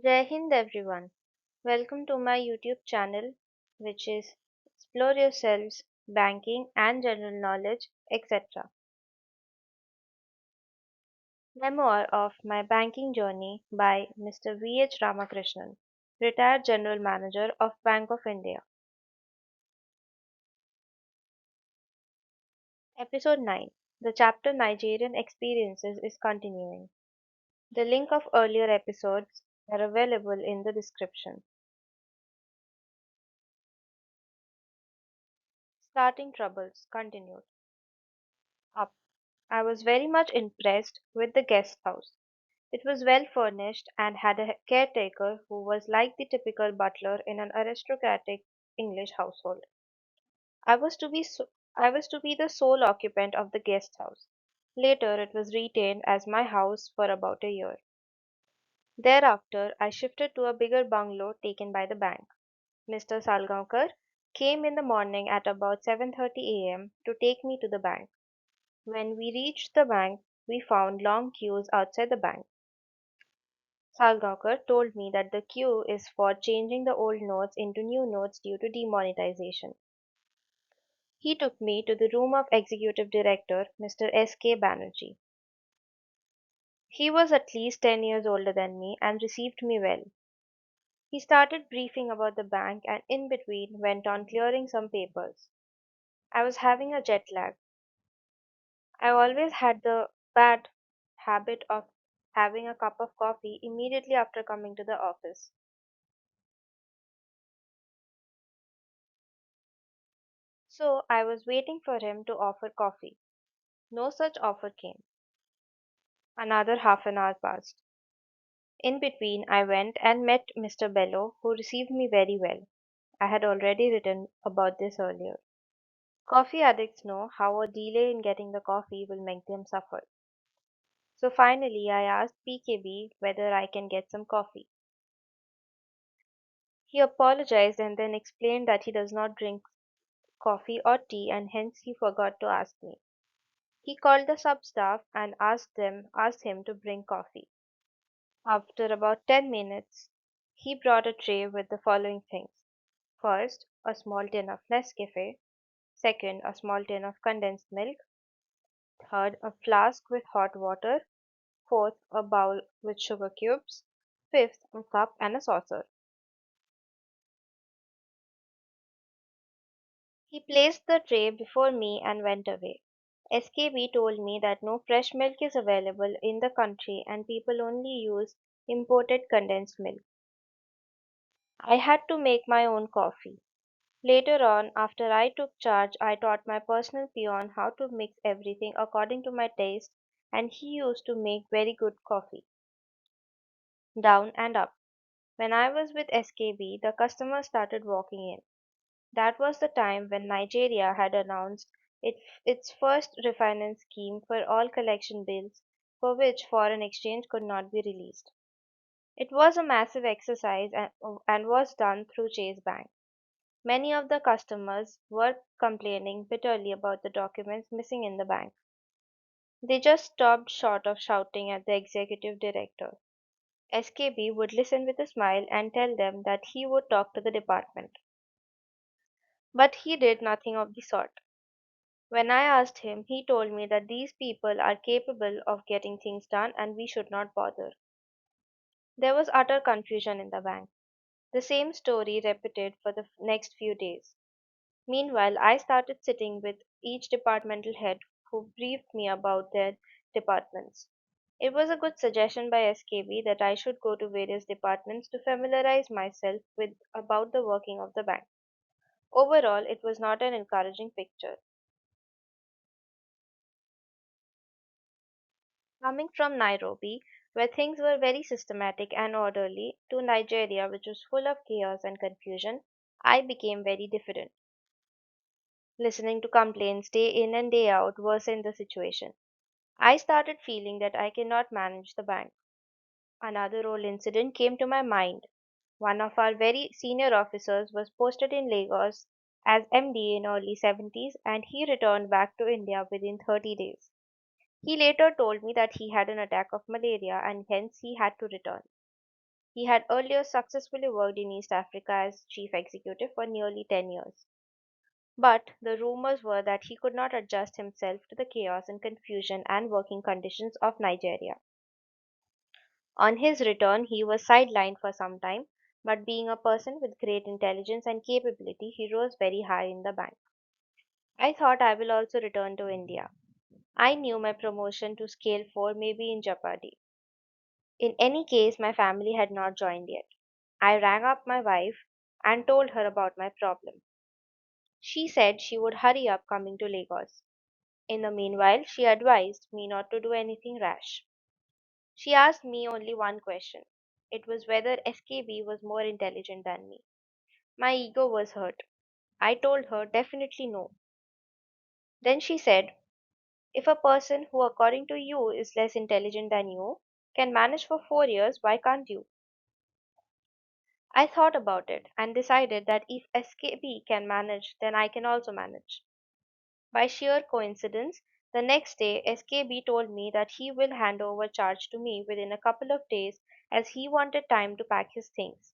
Jai Hind everyone. Welcome to my YouTube channel, which is Explore Yourselves, Banking and General Knowledge, etc. Memoir of My Banking Journey by Mr. V.H. Ramakrishnan, retired General Manager of Bank of India. Episode 9. The chapter Nigerian Experiences is continuing. The link of earlier episodes are available in the description. Starting troubles continued. Up. I was very much impressed with the guest house. It was well furnished and had a caretaker who was like the typical butler in an aristocratic English household. I was to be I was to be the sole occupant of the guest house. Later it was retained as my house for about a year. Thereafter I shifted to a bigger bungalow taken by the bank. Mr. Salgaonkar came in the morning at about 7:30 a.m. to take me to the bank. When we reached the bank, we found long queues outside the bank. Salgaonkar told me that the queue is for changing the old notes into new notes due to demonetization. He took me to the room of Executive Director, Mr. S.K. Banerjee. He was at least 10 years older than me and received me well. He started briefing about the bank and in between went on clearing some papers. I was having a jet lag. I always had the bad habit of having a cup of coffee immediately after coming to the office. So I was waiting for him to offer coffee. No such offer came. Another half an hour passed. In between, I went and met Mr. Bello, who received me very well. I had already written about this earlier. Coffee addicts know how a delay in getting the coffee will make them suffer. So finally, I asked PKB whether I can get some coffee. He apologized and then explained that he does not drink coffee or tea and hence he forgot to ask me. He called the sub-staff and asked him to bring coffee. After about 10 minutes, he brought a tray with the following things. First, a small tin of Nescafe. Second, a small tin of condensed milk. Third, a flask with hot water. Fourth, a bowl with sugar cubes. Fifth, a cup and a saucer. He placed the tray before me and went away. SKB told me that no fresh milk is available in the country and people only use imported condensed milk. I had to make my own coffee. Later on, after I took charge, I taught my personal peon how to mix everything according to my taste, and he used to make very good coffee. Down and up. When I was with SKB, the customers started walking in. That was the time when Nigeria had announced its first refinance scheme for all collection bills for which foreign exchange could not be released. It was a massive exercise and was done through Chase Bank. Many of the customers were complaining bitterly about the documents missing in the bank. They just stopped short of shouting at the executive director. SKB would listen with a smile and tell them that he would talk to the department. But he did nothing of the sort. When I asked him, he told me that these people are capable of getting things done and we should not bother. There was utter confusion in the bank. The same story repeated for the next few days. Meanwhile, I started sitting with each departmental head who briefed me about their departments. It was a good suggestion by SKB that I should go to various departments to familiarize myself with about the working of the bank. Overall, it was not an encouraging picture. Coming from Nairobi, where things were very systematic and orderly, to Nigeria, which was full of chaos and confusion, I became very diffident. Listening to complaints day in and day out worsened the situation. I started feeling that I cannot manage the bank. Another old incident came to my mind. One of our very senior officers was posted in Lagos as MD in early 70s and he returned back to India within 30 days. He later told me that he had an attack of malaria and hence he had to return. He had earlier successfully worked in East Africa as chief executive for nearly 10 years. But the rumors were that he could not adjust himself to the chaos and confusion and working conditions of Nigeria. On his return, he was sidelined for some time, but being a person with great intelligence and capability, he rose very high in the bank. I thought I will also return to India. I knew my promotion to Scale 4 may be in jeopardy. In any case, my family had not joined yet. I rang up my wife and told her about my problem. She said she would hurry up coming to Lagos. In the meanwhile, she advised me not to do anything rash. She asked me only one question. It was whether SKB was more intelligent than me. My ego was hurt. I told her definitely no. Then she said, if a person who, according to you, is less intelligent than you can manage for 4 years, why can't you? I thought about it and decided that if SKB can manage, then I can also manage. By sheer coincidence, the next day SKB told me that he will hand over charge to me within a couple of days as he wanted time to pack his things.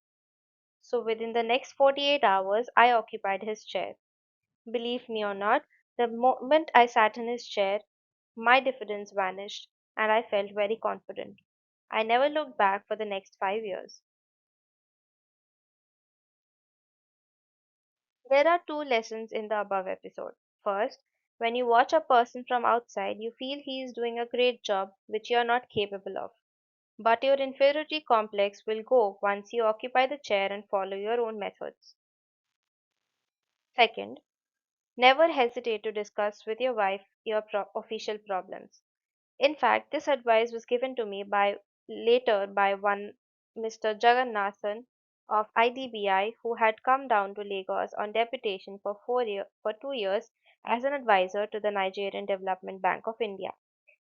So within the next 48 hours, I occupied his chair. Believe me or not, the moment I sat in his chair, my diffidence vanished and I felt very confident. I never looked back for the next 5 years. There are two lessons in the above episode. First, when you watch a person from outside, you feel he is doing a great job which you are not capable of. But your inferiority complex will go once you occupy the chair and follow your own methods. Second, never hesitate to discuss with your wife your official problems. In fact, this advice was given to me by later by one Mr. Jagannathan of IDBI who had come down to Lagos on deputation for 2 years as an advisor to the Nigerian Development Bank of India.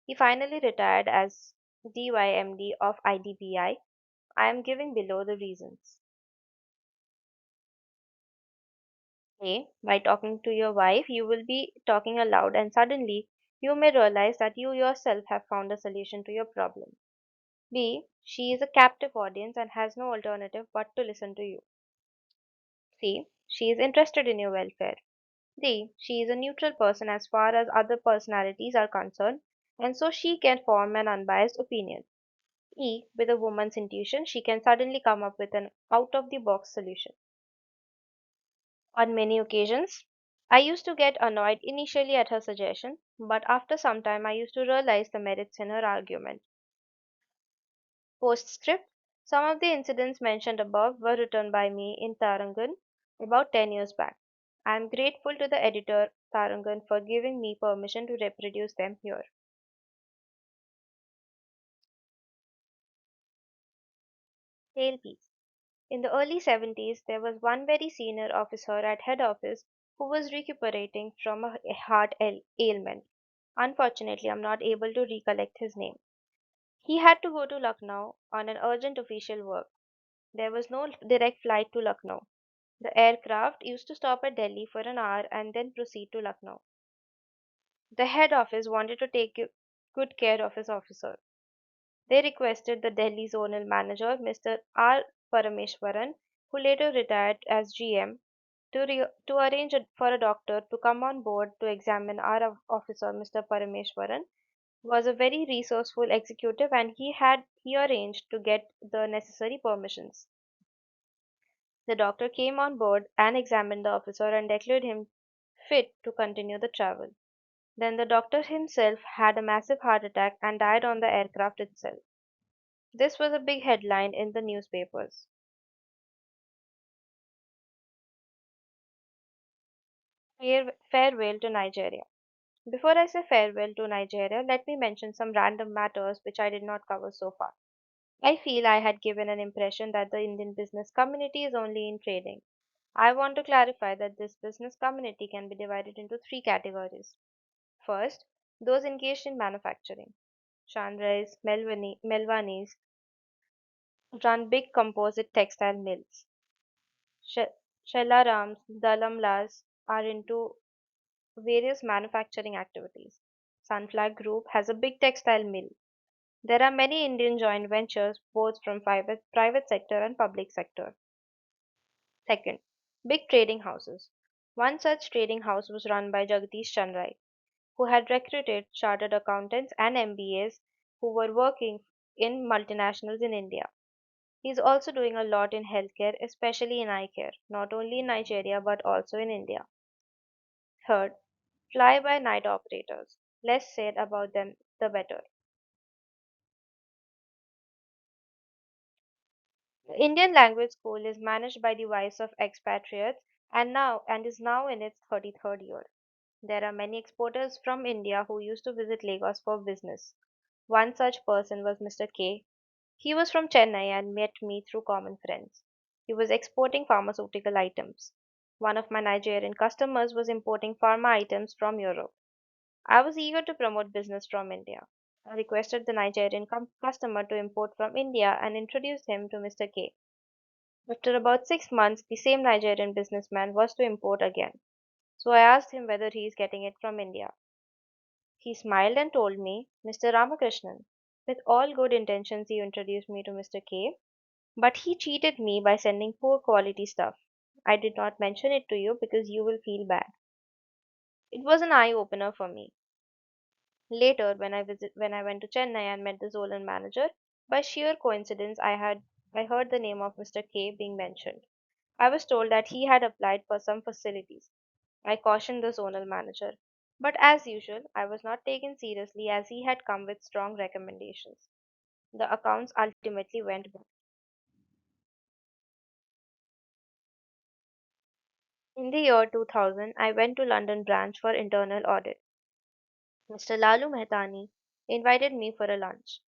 He finally retired as DYMD of IDBI. I am giving below the reasons. A. By talking to your wife, you will be talking aloud and suddenly you may realize that you yourself have found a solution to your problem. B. She is a captive audience and has no alternative but to listen to you. C. She is interested in your welfare. D. She is a neutral person as far as other personalities are concerned, and so she can form an unbiased opinion. E. With a woman's intuition, she can suddenly come up with an out of the box solution. On many occasions, I used to get annoyed initially at her suggestion, but after some time I used to realize the merits in her argument. Postscript: some of the incidents mentioned above were written by me in Tarangan about 10 years back. I am grateful to the editor Tarangan for giving me permission to reproduce them here. Tailpiece. In the early 70s, there was one very senior officer at head office who was recuperating from a heart ailment. Unfortunately, I am not able to recollect his name. He had to go to Lucknow on an urgent official work. There was no direct flight to Lucknow. The aircraft used to stop at Delhi for an hour and then proceed to Lucknow. The head office wanted to take good care of his officer. They requested the Delhi zonal manager, Mr. R. Parameswaran, who later retired as GM, to arrange for a doctor to come on board to examine our officer. Mr. Parameswaran was a very resourceful executive and he arranged to get the necessary permissions. The doctor came on board and examined the officer and declared him fit to continue the travel. Then the doctor himself had a massive heart attack and died on the aircraft itself. This was a big headline in the newspapers. Farewell to Nigeria. Before I say farewell to Nigeria, let me mention some random matters which I did not cover so far. I feel I had given an impression that the Indian business community is only in trading. I want to clarify that this business community can be divided into three categories. First, those engaged in manufacturing. Chandrais, Melvanis run big composite textile mills. Sh- Shelarams, Dalamlas are into various manufacturing activities. Sunflag Group has a big textile mill. There are many Indian joint ventures both from private sector and public sector. Second, big trading houses. One such trading house was run by Jagdish Chandrai, who had recruited chartered accountants and MBAs who were working in multinationals in India. He is also doing a lot in healthcare, especially in eye care, not only in Nigeria but also in India. Third, fly by night operators. Less said about them, the better. The Indian Language School is managed by the wives of expatriates and is now in its 33rd year. There are many exporters from India who used to visit Lagos for business. One such person was Mr. K. He was from Chennai and met me through common friends. He was exporting pharmaceutical items. One of my Nigerian customers was importing pharma items from Europe. I was eager to promote business from India. I requested the Nigerian customer to import from India and introduced him to Mr. K. After about 6 months, the same Nigerian businessman was to import again. So I asked him whether he is getting it from India. He smiled and told me, Mr. Ramakrishnan. With all good intentions, he introduced me to Mr. K. But he cheated me by sending poor quality stuff. I did not mention it to you because you will feel bad. It was an eye opener for me. Later, when I went to Chennai and met the Zolan manager, by sheer coincidence I heard the name of Mr. K being mentioned. I was told that he had applied for some facilities. I cautioned the zonal manager. But as usual, I was not taken seriously as he had come with strong recommendations. The accounts ultimately went bad. In the year 2000, I went to London branch for internal audit. Mr. Lalu Mehtani invited me for a lunch.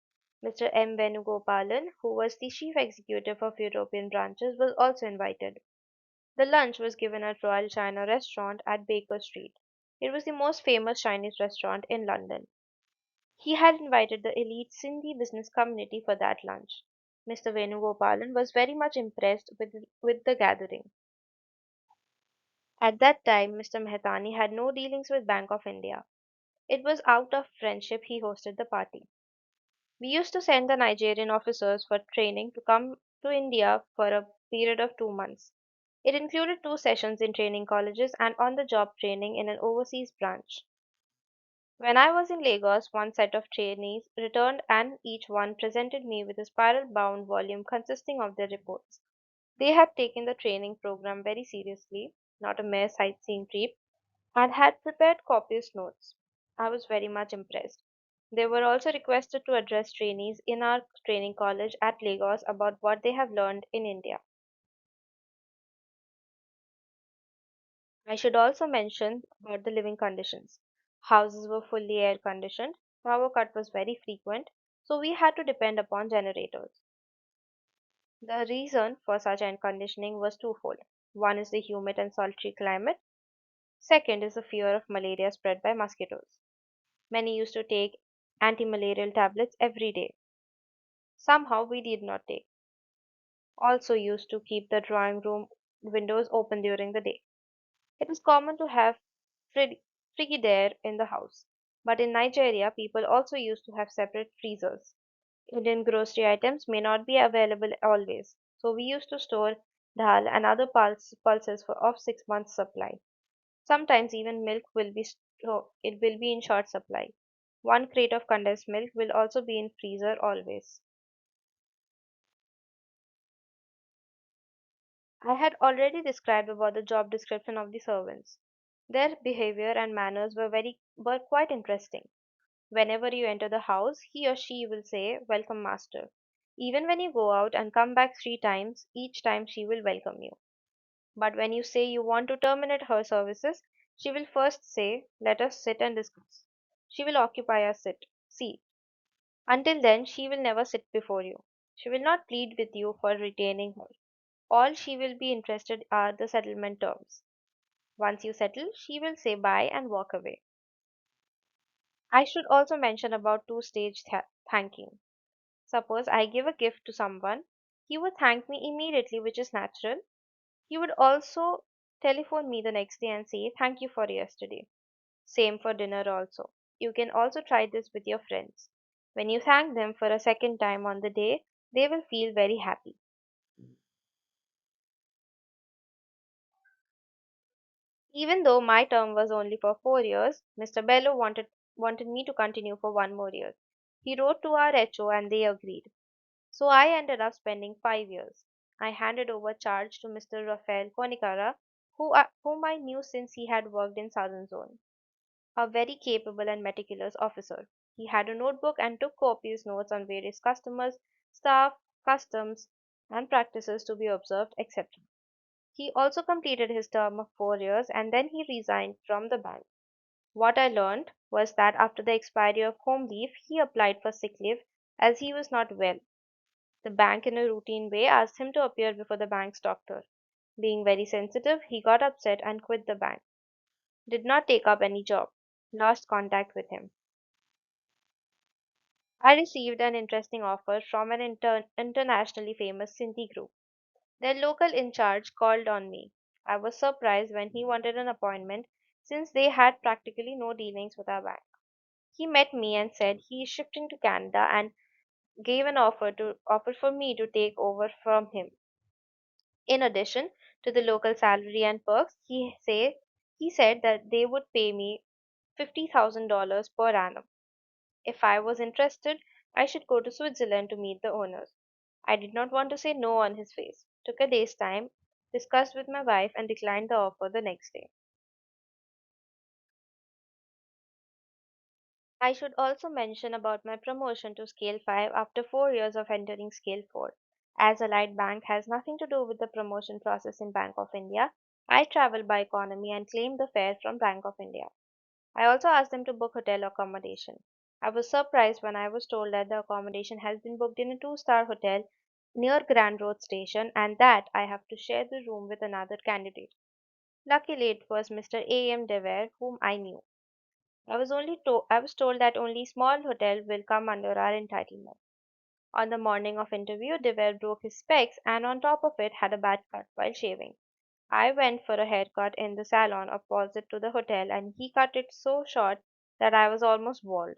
Mr. M. Venugopalan, who was the chief executive of European branches, was also invited. The lunch was given at Royal China Restaurant at Baker Street. It was the most famous Chinese restaurant in London. He had invited the elite Sindhi business community for that lunch. Mr. Venugopalan was very much impressed with the gathering. At that time, Mr. Mehtani had no dealings with Bank of India. It was out of friendship he hosted the party. We used to send the Nigerian officers for training to come to India for a period of 2 months. It included 2 sessions in training colleges and on the job training in an overseas branch. When I was in Lagos, one set of trainees returned and each one presented me with a spiral bound volume consisting of their reports. They had taken the training program very seriously, not a mere sightseeing trip, and had prepared copious notes. I was very much impressed. They were also requested to address trainees in our training college at Lagos about what they have learned in India. I should also mention about the living conditions. Houses were fully air conditioned, power cut was very frequent, so we had to depend upon generators. The reason for such air conditioning was twofold. One is the humid and sultry climate, second is the fear of malaria spread by mosquitoes. Many used to take anti-malarial tablets every day. Somehow we did not take. Also used to keep the drawing room windows open during the day. It was common to have frig- frigidaire in the house. But in Nigeria, people also used to have separate freezers. Indian grocery items may not be available always, so we used to store dal and other pulses for of 6 months supply. Sometimes even milk will be it will be in short supply. One crate of condensed milk will also be in freezer always. I had already described about the job description of the servants. Their behavior and manners were quite interesting. Whenever you enter the house, he or she will say, Welcome, master. Even when you go out and come back 3 times, each time she will welcome you. But when you say you want to terminate her services, she will first say, Let us sit and discuss. She will occupy a seat. Until then, she will never sit before you. She will not plead with you for retaining her. All she will be interested are the settlement terms. Once you settle, she will say bye and walk away. I should also mention about two-stage thanking. Suppose I give a gift to someone, he would thank me immediately, which is natural. He would also telephone me the next day and say, Thank you for yesterday. Same for dinner also. You can also try this with your friends. When you thank them for a second time on the day, they will feel very happy. Even though my term was only for 4 years, Mr. Bello wanted me to continue for 1 more year. He wrote to our HO and they agreed. So I ended up spending 5 years. I handed over charge to Mr. Rafael Conicara, whom I knew since he had worked in Southern Zone, a very capable and meticulous officer. He had a notebook and took copious notes on various customers, staff, customs, and practices to be observed, etc. He also completed his term of 4 years and then he resigned from the bank. What I learned was that after the expiry of home leave, he applied for sick leave as he was not well. The bank, in a routine way, asked him to appear before the bank's doctor. Being very sensitive, he got upset and quit the bank. Did not take up any job. Lost contact with him. I received an interesting offer from an internationally famous Sindhi group. Their local in charge called on me. I was surprised when he wanted an appointment since they had practically no dealings with our bank. He met me and said he is shifting to Canada and gave an offer for me to take over from him. In addition to the local salary and perks, he said that they would pay me $50,000 per annum. If I was interested, I should go to Switzerland to meet the owners. I did not want to say no on his face. Took a day's time, discussed with my wife, and declined the offer the next day. I should also mention about my promotion to Scale 5 after 4 years of entering Scale 4. As Allied Bank has nothing to do with the promotion process in Bank of India, I traveled by economy and claimed the fare from Bank of India. I also asked them to book hotel accommodation. I was surprised when I was told that the accommodation has been booked in a two-star hotel near Grand Road Station and that I have to share the room with another candidate. Luckily, it was Mr. A. M. Dever, whom I knew. I was told that only small hotel will come under our entitlement. On the morning of interview, Dever broke his specs and on top of it had a bad cut while shaving. I went for a haircut in the salon opposite to the hotel and he cut it so short that I was almost bald.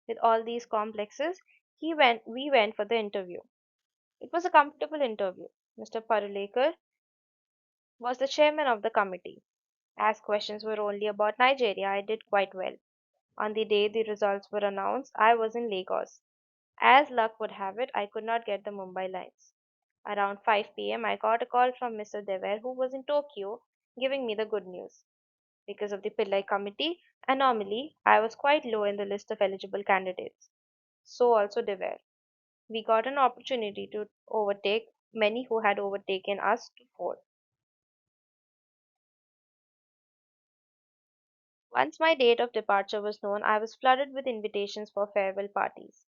With all these complexes, we went for the interview. It was a comfortable interview. Mr. Parulekar was the chairman of the committee. As questions were only about Nigeria, I did quite well. On the day the results were announced, I was in Lagos. As luck would have it, I could not get the Mumbai lines. Around 5 p.m., I got a call from Mr. Dever, who was in Tokyo, giving me the good news. Because of the Pillai committee anomaly, I was quite low in the list of eligible candidates. So also Dever. We got an opportunity to overtake many who had overtaken us to four. Once my date of departure was known, I was flooded with invitations for farewell parties.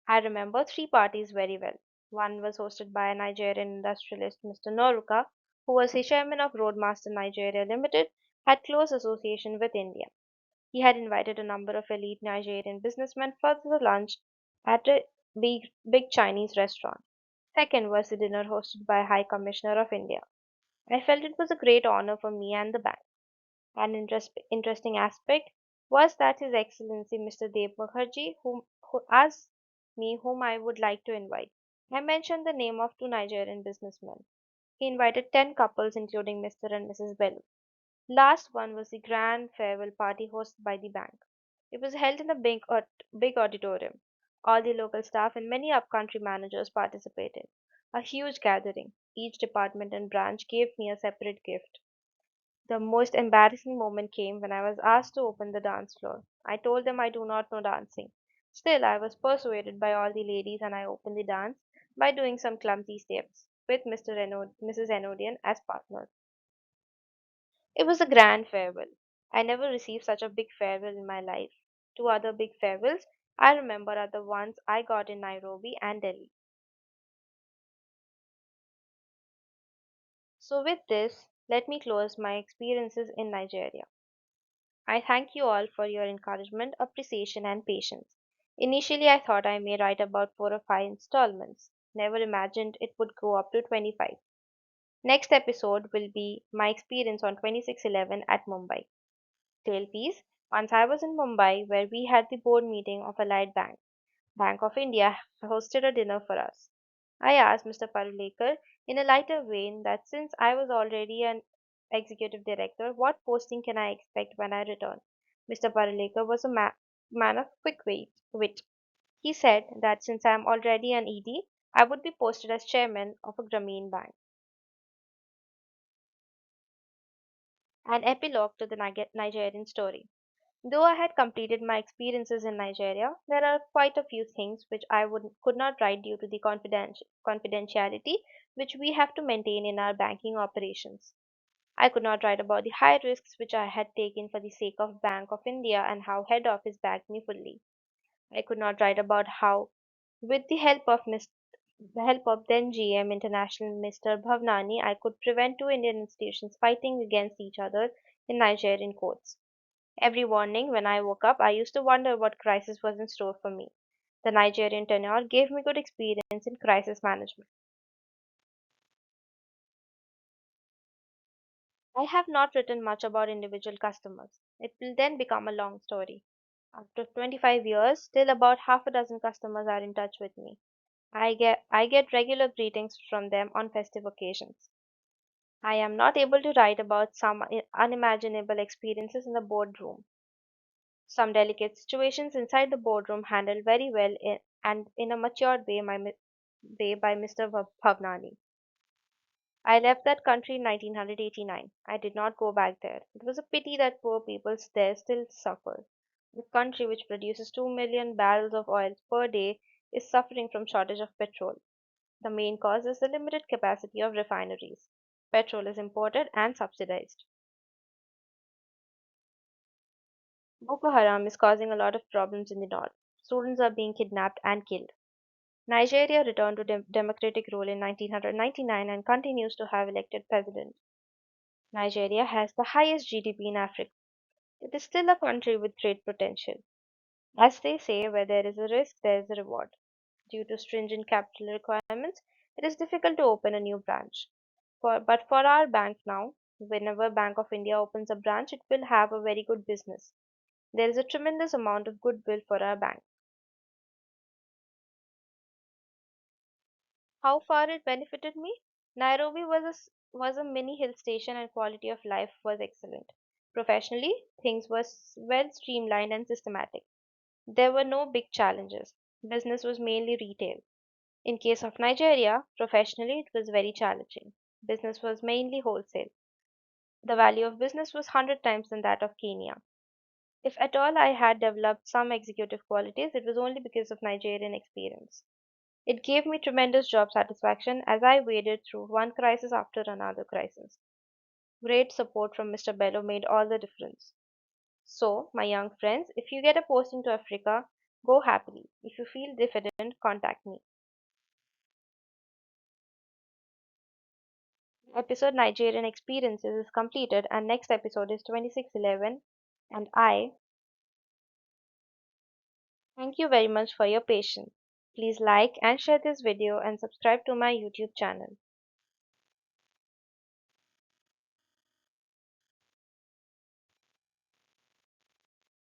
I remember three parties very well. One was hosted by a Nigerian industrialist, Mr. Noruka, who was the chairman of Roadmaster Nigeria Limited, had close association with India. He had invited a number of elite Nigerian businessmen for the lunch at a big Chinese restaurant. Second was the dinner hosted by High Commissioner of India. I felt it was a great honor for me and the bank. An interesting aspect was that His Excellency Mr. Deb Mukherjee, who asked me whom I would like to invite. I mentioned the name of two Nigerian businessmen. He invited 10 couples, including Mr. and Mrs. Bellu. Last one was the grand farewell party hosted by the bank. It was held in a big auditorium. All the local staff and many upcountry managers participated. A huge gathering. Each department and branch gave me a separate gift. The most embarrassing moment came when I was asked to open the dance floor. I told them I do not know dancing. Still, I was persuaded by all the ladies and I opened the dance by doing some clumsy steps with Mrs. Enodian as partners. It was a grand farewell. I never received such a big farewell in my life. Two other big farewells I remember are the ones I got in Nairobi and Delhi. So, with this, let me close my experiences in Nigeria. I thank you all for your encouragement, appreciation, and patience. Initially, I thought I may write about 4 or 5 installments. Never imagined it would go up to 25. Next episode will be my experience on 26/11 at Mumbai. Tail piece. Once I was in Mumbai where we had the board meeting of Allied Bank. Bank of India hosted a dinner for us. I asked Mr. Parulekar in a lighter vein that since I was already an executive director, what posting can I expect when I return? Mr. Parulekar was a man of quick wit. He said that since I am already an ED, I would be posted as chairman of a Grameen bank. An epilogue to the Nigerian story. Though I had completed my experiences in Nigeria, there are quite a few things which could not write due to the confidentiality which we have to maintain in our banking operations. I could not write about the high risks which I had taken for the sake of Bank of India and how head office backed me fully. I could not write about how, with the help of then GM International Mr. Bhavnani, I could prevent two Indian institutions fighting against each other in Nigerian courts. Every morning when I woke up, I used to wonder what crisis was in store for me. The Nigerian tenure gave me good experience in crisis management. I have not written much about individual customers. It will then become a long story. After 25 years, still about half a dozen customers are in touch with me. I get regular greetings from them on festive occasions. I am not able to write about some unimaginable experiences in the boardroom. Some delicate situations inside the boardroom handled very well and in a matured way by Mr. Bhavnani. I left that country in 1989. I did not go back there. It was a pity that poor people there still suffer. The country which produces 2 million barrels of oil per day is suffering from shortage of petrol. The main cause is the limited capacity of refineries. Petrol is imported and subsidized. Boko Haram is causing a lot of problems in the north. Students are being kidnapped and killed. Nigeria returned to democratic rule in 1999 and continues to have elected president. Nigeria has the highest GDP in Africa. It is still a country with great potential. As they say, where there is a risk, there is a reward. Due to stringent capital requirements, it is difficult to open a new branch. But for our bank now, whenever Bank of India opens a branch, it will have a very good business. There is a tremendous amount of goodwill for our bank. How far it benefited me? Nairobi was a mini hill station and quality of life was excellent. Professionally, things were well streamlined and systematic. There were no big challenges. Business was mainly retail. In case of Nigeria, professionally it was very challenging. Business was mainly wholesale. The value of business was 100 times than that of Kenya. If at all I had developed some executive qualities, it was only because of Nigerian experience. It gave me tremendous job satisfaction as I waded through one crisis after another crisis. Great support from Mr. Bello made all the difference. So, my young friends, if you get a posting to Africa, go happily. If you feel diffident, contact me. Episode Nigerian Experiences is completed and next episode is 2611 and I thank you very much for your patience. Please like and share this video and subscribe to my YouTube channel.